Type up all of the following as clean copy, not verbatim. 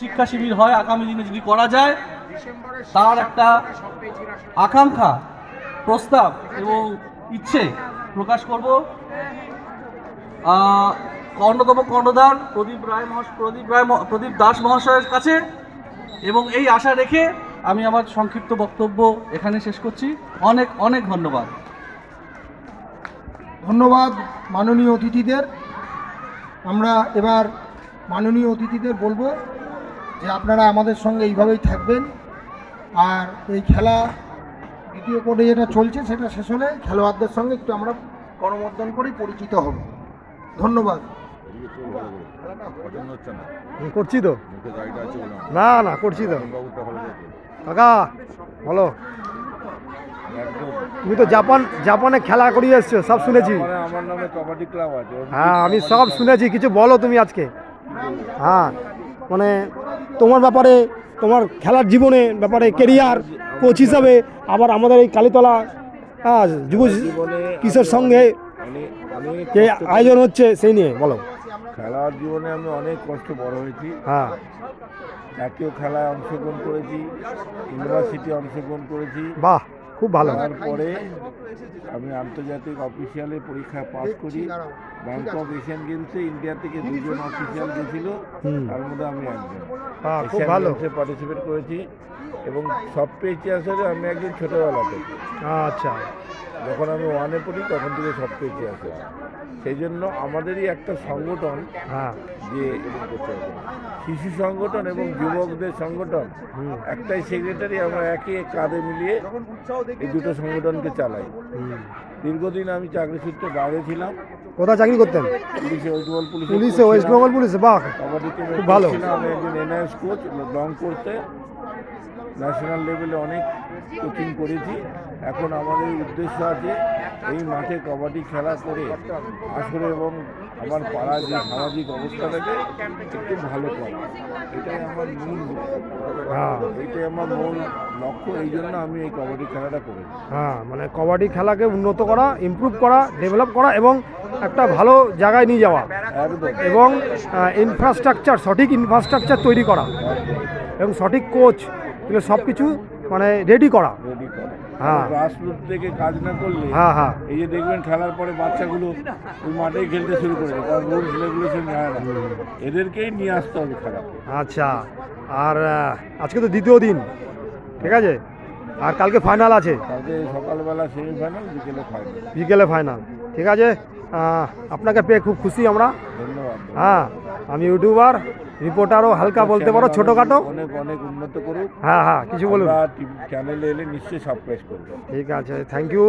শিক্ষা শিবির হয় আগামী দিনে যদি করা যায়, তার একটা আকাঙ্ক্ষা, প্রস্তাব এবং ইচ্ছে প্রকাশ করব অন্যতম কর্ণধার প্রদীপ দাস মহাশয়ের কাছে, এবং এই আশা রেখে আমি আমার সংক্ষিপ্ত বক্তব্য এখানে শেষ করছি। অনেক অনেক ধন্যবাদ। ধন্যবাদ মাননীয় অতিথিদের। আমরা এবার মাননীয় অতিথিদের বলবো যে আপনারা আমাদের সঙ্গে এইভাবেই থাকবেন, আর এই খেলা দ্বিতীয় কোর্টে যেটা চলছে সেটা শেষ হলে খেলোয়াড়দের সঙ্গে একটু আমরা করমর্দন করেই পরিচিত হব। ধন্যবাদ। করছি তো, না না করছি তো। কাকা বলো, তুমি তো জাপানে খেলা করিয়ে এসছো, সব শুনেছি। আমার নামে কবাডি ক্লাব আছে। হ্যাঁ আমি সব শুনেছি, কিছু বলো তুমি আজকে। হ্যাঁ মানে তোমার ব্যাপারে, তোমার খেলার জীবনের ব্যাপারে, কেরিয়ার কোচ হিসাবে, আবার আমাদের এই কালীতলা যুব কিশোর সঙ্গে যে আয়োজন হচ্ছে সেই নিয়ে বলো। খেলার জীবনে আমি অনেক কষ্ট বড় হয়েছি। হ্যাঁ, জাতীয় খেলায় অংশগ্রহণ করেছি, ইউনিভার্সিটি অংশগ্রহণ করেছি। বাহ, খুব ভালো। তারপরে আমি আন্তর্জাতিক অফিসিয়ালের পরীক্ষা পাস করি। ব্যাংকক এশিয়ান গেমসে ইন্ডিয়া থেকে 2 জন অফিসিয়াল গেছিল, তার মধ্যে আমি একজন। খুব ভালো পার্টিসিপেট করেছি এবং সব পেয়েছি আসলে আমি একজন ছোটোবেলা থেকে। আচ্ছা, যখন আমি 1-এ পড়ি তখন থেকে সব পেয়েছি আসে। সেই জন্য আমাদেরই একটা সংগঠন, যে শিশু সংগঠন এবং যুবকদের সংগঠন, একটাই সেক্রেটারি, আমরা একই কাঁধে মিলিয়ে এই দুটো সংগঠনকে চালাই। দীর্ঘদিন আমি চাকরি সূত্রে বাইরে ছিলাম। কোথায় চাকরি করতেন? পুলিশে, ওয়েস্ট বেঙ্গল পুলিশে। বাহ, কাবাডিতে খুব ভালো। আমি একজন এনআইএস কোচ, লং করতে ন্যাশনাল লেভেলে অনেক কোচিং করেছি। এখন আমাদের উদ্দেশ্য আছে এই মাঠে কবাডি খেলা করে আসলে এবং আমার পাড়ার যে সামাজিক অবস্থাটাকে একটু ভালো করা, এটাই আমার মূল এইটাই আমার মূল লক্ষ্য। এই জন্য আমি এই কবাডি খেলাটা করেছি। মানে কবাডি খেলাকে উন্নত করা, ইমপ্রুভ করা, ডেভেলপ করা এবং একটা ভালো জায়গায় নিয়ে যাওয়া, এবং ইনফ্রাস্ট্রাকচার, সঠিক ইনফ্রাস্ট্রাকচার তৈরি করা এবং সঠিক কোচ, এগুলো সব কিছু মানে রেডি করা। গ্রাসরুট থেকে কাজ না করলে, এই যে দেখবেন খেলার পরে বাচ্চাগুলো ওই মাঠেই খেলতে শুরু করেছে, কারণ রুলস রেগুলেশন জানে না। এদেরকেই নিয়ে আসতে হবে খেলা। আচ্ছা, আর আজকে তো দ্বিতীয় দিন, ঠিক আছে, আর কালকে ফাইনাল আছে। কালকে সকালবেলা সেমিফাইনাল, বিকেলে ফাইনাল। ঠিক আছে, আপনাকে পেয়ে খুব খুশি আমরা। ধন্যবাদ। আমি ইউটিউবার, রিপোর্টারও হালকা বলতে পারো, ছোটোখাটো। অনেক অনেক উন্নত করুক। কিছু বলুন। চ্যানেলে এলে নিশ্চয়ই সাবস্ক্রাইব করবে। ঠিক আছে, thank you,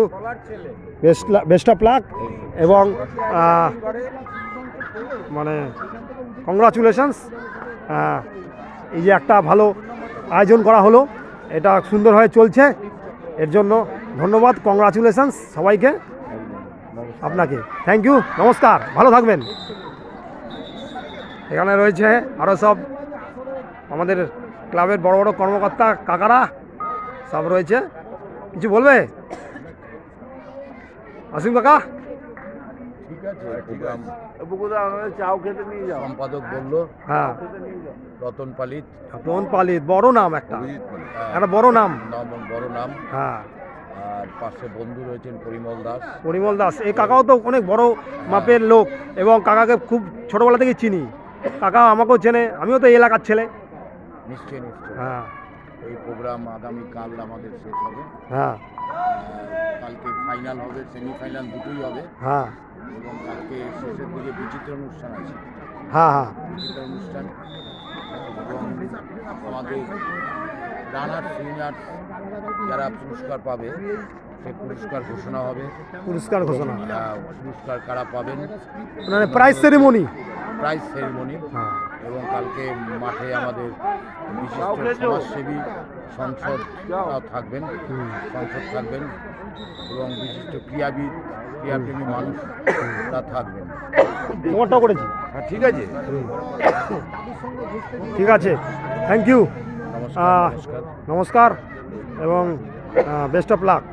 best of luck, এবং মানে কংগ্রাচুলেশনস। এই যে একটা ভালো আয়োজন করা হলো, এটা সুন্দরভাবে চলছে, এর জন্য ধন্যবাদ, কংগ্রাচুলেশনস সবাইকে, আপনাকে থ্যাংক ইউ, নমস্কার, ভালো থাকবেন। এখানে রয়েছে আরও সব আমাদের ক্লাবের বড় বড় কর্মকর্তা কাকারা সব রয়েছে। কিছু বলবে আসিম কাকা? ঠিক আছে, প্রোগ্রাম চাও খেতে নিয়ে যাও। সম্পাদক বললো রতন পালিত, বড় নাম, একটা বড় নাম, বড় নাম। হ্যাঁ, আর পাশে বন্ধু রয়েছেন পরিমল দাস। এই কাকাও তো অনেক বড় মাপের লোক, এবং কাকাকে খুব ছোটবেলা থেকে চিনি। কাকা আমাকেও চেনে, আমিও তো এই এলাকার ছেলে। নিশ্চয়ই। হ্যাঁ, এই প্রোগ্রাম আগামীকাল আমাদের শেষ হবে। কালকে ফাইনাল হবে, সেমিফাইনাল দুটোই হবে। এবং কালকে শেষের দিকে বিচিত্র অনুষ্ঠান আছে। বিচিত্র অনুষ্ঠান, এবং আমাদের রানার সিনিয়র যারা পুরস্কার পাবে, সে পুরস্কার ঘোষণা হবে। পুরস্কার কারা পাবেন, মানে প্রাইজ সেরিমনি। এবং কালকে মাঠে আমাদের বিশিষ্ট সমাজসেবী সংসদ থাকবেন, এবং বিশিষ্ট ক্রীড়াপ্রেমী মানুষরা থাকবেন। তোমারটাও করেছি। ঠিক আছে, ঠিক আছে, থ্যাংক ইউ, নমস্কার, এবং বেস্ট অফ লাক।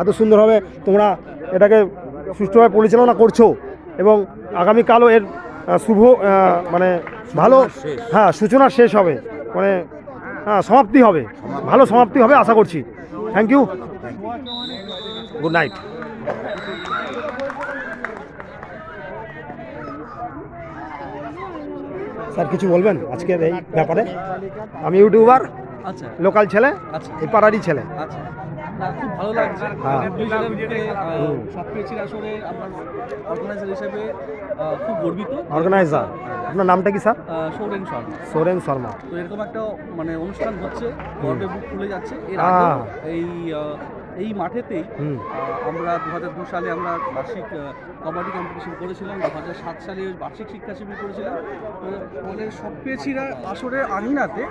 এত সুন্দরভাবে তোমরা এটাকে সুষ্ঠুভাবে পরিচালনা করছো, এবং আগামীকালও এর শুভ মানে ভালো, শেষ। হ্যাঁ সূচনার শেষ হবে, মানে হ্যাঁ সমাপ্তি হবে, ভালো সমাপ্তি হবে আশা করছি। Thank you, good night. Sir কিছু বলবেন আজকের এই ব্যাপারে? আমি ইউটিউবার, আচ্ছা লোকাল ছেলে, আচ্ছা এই পাড়ারই ছেলে। আচ্ছা না, খুব ভালো লাগছে। হ্যাঁ। হুগলি জেলার বুকে সবপেছির আসরে আমরা অর্গানাইজার হিসেবে খুব গর্বিত। অর্গানাইজার, আপনার নামটা কি স্যার? সৌরেন শর্মা। সোরেন শর্মা। তো এরকম একটা মানে অনুষ্ঠান হচ্ছে, গর্বে বুক খুলে যাচ্ছে। এর আহ। আগেও এই মাঠেতেই হুম। আমরা 2002 সালে আমরা বার্ষিক কবাডি কম্পিটিশন করেছিলাম, 2007 সালে বার্ষিক শিক্ষা শিবির করেছিলাম। তো আমাদের সবপেছিরা আসরের আঙিনাতে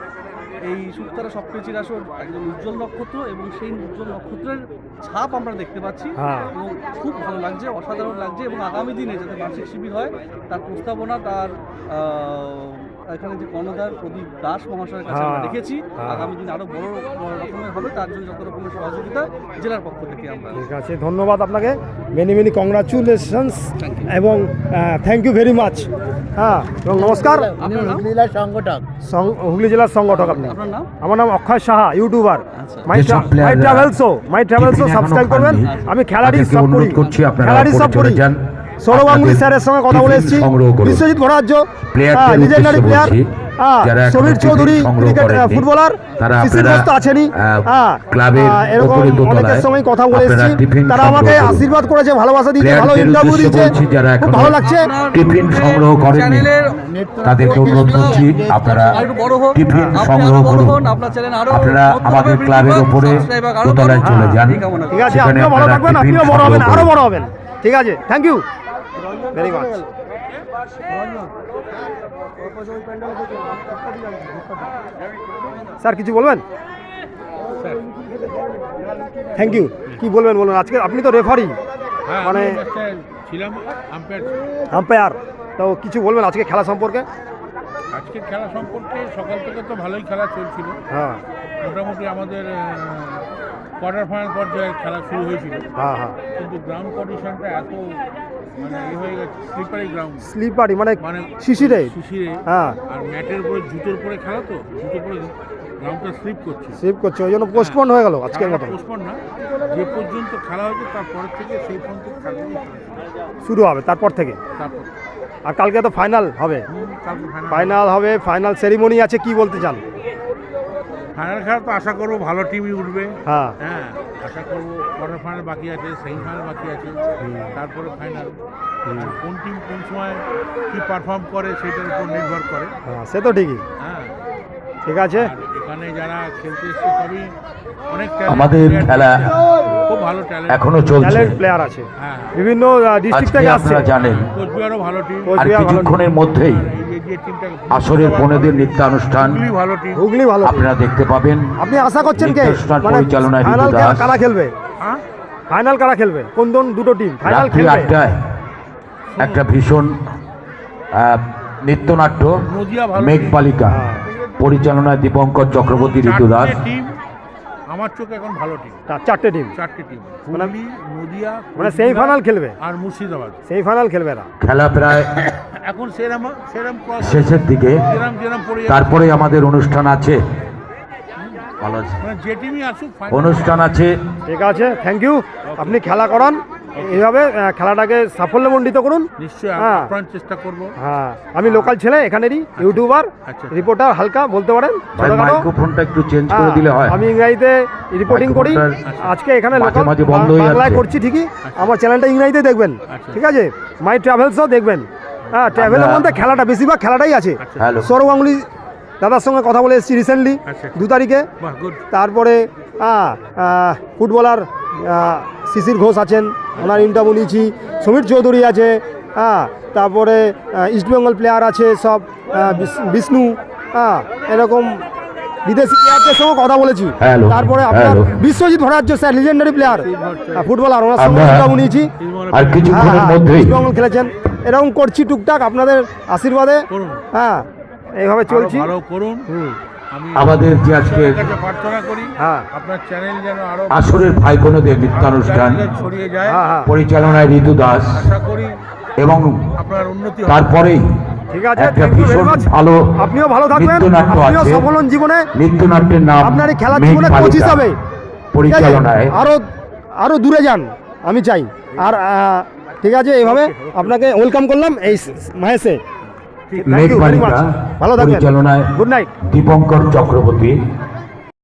এই শুক্তারা সবপেছির আসর একজন উজ্জ্বল নক্ষত্র, এবং সেই উজ্জ্বল নক্ষত্রের ছাপ আমরা দেখতে পাচ্ছি। হ্যাঁ। এবং খুব ভালো লাগছে, অসাধারণ লাগছে। এবং আগামী দিনে যাতে বার্ষিক শিবির হয় তার প্রস্তাবনা তার এখানে যে কর্ণধার প্রদীপ দাস মহাশয়ের কাছে আমরা হ্যাঁ। রেখেছি। হ্যাঁ। আগামী দিন আরও বড় রকমের হবে, তার জন্য যত রকমের সহযোগিতা জেলার পক্ষ থেকে আমরা। ঠিক আছে, ধন্যবাদ আপনাকে, মেনি মেনি কংগ্রাচুলেশনস এবং থ্যাংক ইউ ভেরি মাচ। হ্যাঁ, এবং নমস্কার। আপনার নাম? হুগলি জেলার সংগঠক আপনি? আপনার নাম? আমার নাম অক্ষয় সাহা, ইউটিউবার। আচ্ছা। মাই যেসব player ট্রাভেলসও টিফিন সাবস্ক্রাইব এখনো করবেন। খাননি, আমি খেলাড়ি তাদেরকে সব অনুরোধ করি, করছি আপনারা খেলাড়ি ওপরে সব চলে করি। যান। সৌরভ গাঙ্গুলি আপনাদের স্যারের সঙ্গে কথা টিফিন বলে এসেছি, সংগ্রহ করুন। বিশ্বজিৎ ভট্টাচার্য, প্লেয়ারদের লিজেন্ডারি উদ্দেশ্যে প্লেয়ার, বলছি, যারা এখনো সমীর টিফিন চৌধুরী সংগ্রহ ক্রিকেট করেননি, ফুটবলার, তারা শিশির আপনারা, ঘোষ তো আছেনই। ক্লাবের এরকম ওপরে দোতলায় অনেকের সঙ্গে কথা বলে আপনারা এসেছি, টিফিন তারা সংগ্রহ আমাকে করুন। আশীর্বাদ করেছে, ভালোবাসা দিয়েছে, ভালো প্লেয়ারদের ইন্টারভিউ উদ্দেশ্যে দিয়েছে, বলছি, যারা খুব এখনো ভালো লাগছে। টিফিন সংগ্রহ করেননি, চ্যানেলের তাদেরকে অনুরোধ করছি আপনারা আরেকটু বড় হোক, টিফিন আপনি সংগ্রহ আরো বড় করুন। হন, আপনার চ্যানেল আরো আপনারা নতুন আমাদের ভাবে ক্লাবের বৃদ্ধি পাক, ওপরে সাবস্ক্রাইবার আরো দোতলায় বাড়ুক। চলে যান। এই কামনা করি। ঠিক আছে, সেখানে আপনিও ভালো আপনারা থাকবেন, টিফিন আপনিও বড় হবেন, সংগ্রহ আরো করুন। বড় হবেন। ঠিক আছে, thank you very much. Sir কিছু বলবেন? Thank you. কি বলবেন বলুন, আজকে আপনি তো রেফারি, মানে ছিলাম আম্পায়ার। আম্পায়ার, তো কিছু বলবেন আজকে খেলা সম্পর্কে? আজকের খেলা সম্পর্কে সকাল থেকে তো ভালোই খেলা চলছিল। হ্যাঁ মোটামুটি আমাদের কোয়ার্টার ফাইনাল পর্যায়ে খেলা শুরু হয়েছিল, হ্যাঁ হ্যাঁ। কিন্তু গ্রাউন্ড কন্ডিশনটা এত মানে হয়ে গেছে, স্লিপারি গ্রাউন্ড, স্লিপারি মানে মানে শিশিরে। শিশিরে, হ্যাঁ, আর ম্যাটের উপরে জুতোর উপরে খেলা, তো জুতোর উপরে গ্রাউন্ডটা স্লিপ করছে। সেভ করছে, ওই জন্য পোস্টপন্ড হয়ে গেল আজকের মতো। পোস্টপন না, যে পর্যন্ত খেলা হয়েছে তারপরের থেকে সেই পর্যন্ত খেলা শুরু হবে তারপর থেকে, তারপর আর কালকে তো ফাইনাল হবে। তারপর ফাইনাল হবে, ফাইনাল সেরিমনি আছে, কি বলতে চান? ফাইনাল খেলা তো আশা করবো ভালো টিমই উঠবে। হ্যাঁ হ্যাঁ, আশা করবো কোয়ার্টার ফাইনাল বাকি আছে, সেমিফাইনাল বাকি আছে, তারপরে ফাইনাল। কোন টিম কোন সময় কি পারফর্ম করে সেটার উপর নির্ভর করে। হ্যাঁ, সে তো ঠিকই। হ্যাঁ, ঠিক আছে, আর এখানে যারা খেলতে এসছে সবই অনেক talent আমাদের player খেলা আছে, খুব ভালো ট্যালেন্ট। এখনো চলছে। ট্যালেন্ট প্লেয়ার আছে, হ্যাঁ, বিভিন্ন ডিস্ট্রিক্ট আজকে থেকে আসছে। আপনারা জানেন, কোচবিহারও ভালো টিম, আর কিছুক্ষণের মধ্যেই এই যে টিমটা আসরের বোনেদের নৃত্যানুষ্ঠান হুগলি ভালো টিম। হুগলি ভালো team। আপনারা দেখতে পাবেন। আপনি আশা করছেন কে, নৃত্যানুষ্ঠান মানে পরিচালনায় ফাইনাল ঋতু দাস। কারা খেলবে? হ্যাঁ, ফাইনাল কারা খেলবে? কোন কোন দুটো টিম ফাইনাল রাত্রি খেলবে? 8টায় একটা ভীষণ নৃত্যনাট্য নদিয়া ভালো মেঘবালিকা পরিচালনায় দীপঙ্কর চক্রবর্তী, ঋতু দাস। টিম আমার চোখে এখন ভালো টিম, চারটে টিম, চারটে টিম, মানে- হুগলি, নদিয়া, মানে সেমিফাইনাল খেলবে, আর মুর্শিদাবাদ। সেমিফাইনাল খেলবে না। খেলা প্রায় এখন সেরাম শেষের দিকে, যেরাম পড়ে যাচ্ছে। তারপরে আমাদের অনুষ্ঠান আছে। ভালো আছে, মানে যে টিমই আসুক final অনুষ্ঠান আছে। ঠিক আছে, থ্যাংক ইউ। আপনি খেলা করান, এইভাবে খেলাটাকে সাফল্যমণ্ডিত করুন। নিশ্চয়ই হ্যাঁ। আপ্রাণ চেষ্টা করব। হ্যাঁ, আমি লোকাল ছেলে, এখানেরই ইউটিউবার, আচ্ছা। রিপোর্টার, হালকা বলতে পারেন, ভাই ছোটখাটো। মাইক্রোফোনটা একটু চেঞ্জ করে হ্যাঁ, দিলে হয়। আমি ইংরাজিতে রিপোর্টিং করি। মাইক্রোফোনটা আজকে এখানে মাঝে লোকাল মাঝে বন্ধ হয়ে বাংলায় যাচ্ছে। করছি ঠিকই, আমার চ্যানেলটা ইংরাজিতে দেখবেন। আচ্ছা। ঠিক আছে, মাই ট্রাভেলসও দেখবেন। হ্যাঁ, ট্রাভেলের আমরা- মধ্যে খেলাটা, বেশিরভাগ খেলাটাই আছে। হ্যালো, সৌরভ গাঙ্গুলি দাদার সঙ্গে কথা বলে এসেছি রিসেন্টলি, আচ্ছা। 2 তারিখে। বাহ, গুড। তারপরে ফুটবলার শিশির ঘোষ আছেন, ওনার ইন্টারভিউ নিয়েছি। সমীর চৌধুরী আছে, তারপরে ইস্টবেঙ্গল প্লেয়ার আছে সব, বিষ্ণু, এরকম বিদেশি প্লেয়ারদের সঙ্গে কথা বলেছি। হ্যালো, তারপরে আপনার hello. Biswajit Bhattacharya sir, legendary player footballer, ওনার সঙ্গে আমরা- ইন্টারভিউ নিয়েছি। আর কিছুক্ষণের মধ্যেই ইস্টবেঙ্গল খেলেছেন। এরকম করছি টুকটাক, আপনাদের আশীর্বাদে। করুন, হ্যাঁ, এইভাবে আরো চলছি। ভালো করুন। হুম, আমি আমাদের যে আজকে আপনার কাছে প্রার্থনা করি হ্যাঁ আপনার চ্যানেল যেন আরো আসরের ভাই বোনেদের নৃত্যানুষ্ঠান চারিদিকে ছড়িয়ে যায়। হ্যাঁ হ্যাঁ পরিচালনায় ঋতু দাস, আশা করি এবং আপনার উন্নতি হবে। তারপরেই ঠিক আছে, একটা thank you very ভীষণ much. ভালো আপনিও ভালো থাকবেন, নৃত্যনাট্য আপনিও আছে। সফল হন জীবনে, নৃত্যনাট্যের নাম আপনার এই খেলার মেঘ জীবনে কোচ বালিকা হিসাবে পরিচালনায় আরো দূরে যান আমি চাই। আর ঠিক আছে, এইভাবে আপনাকে ওয়েলকাম করলাম এই মাহেশে। মেঘ বালিকা ভালো থাকবেন, পরিচালনায় গুড নাইট। দীপঙ্কর চক্রবর্তী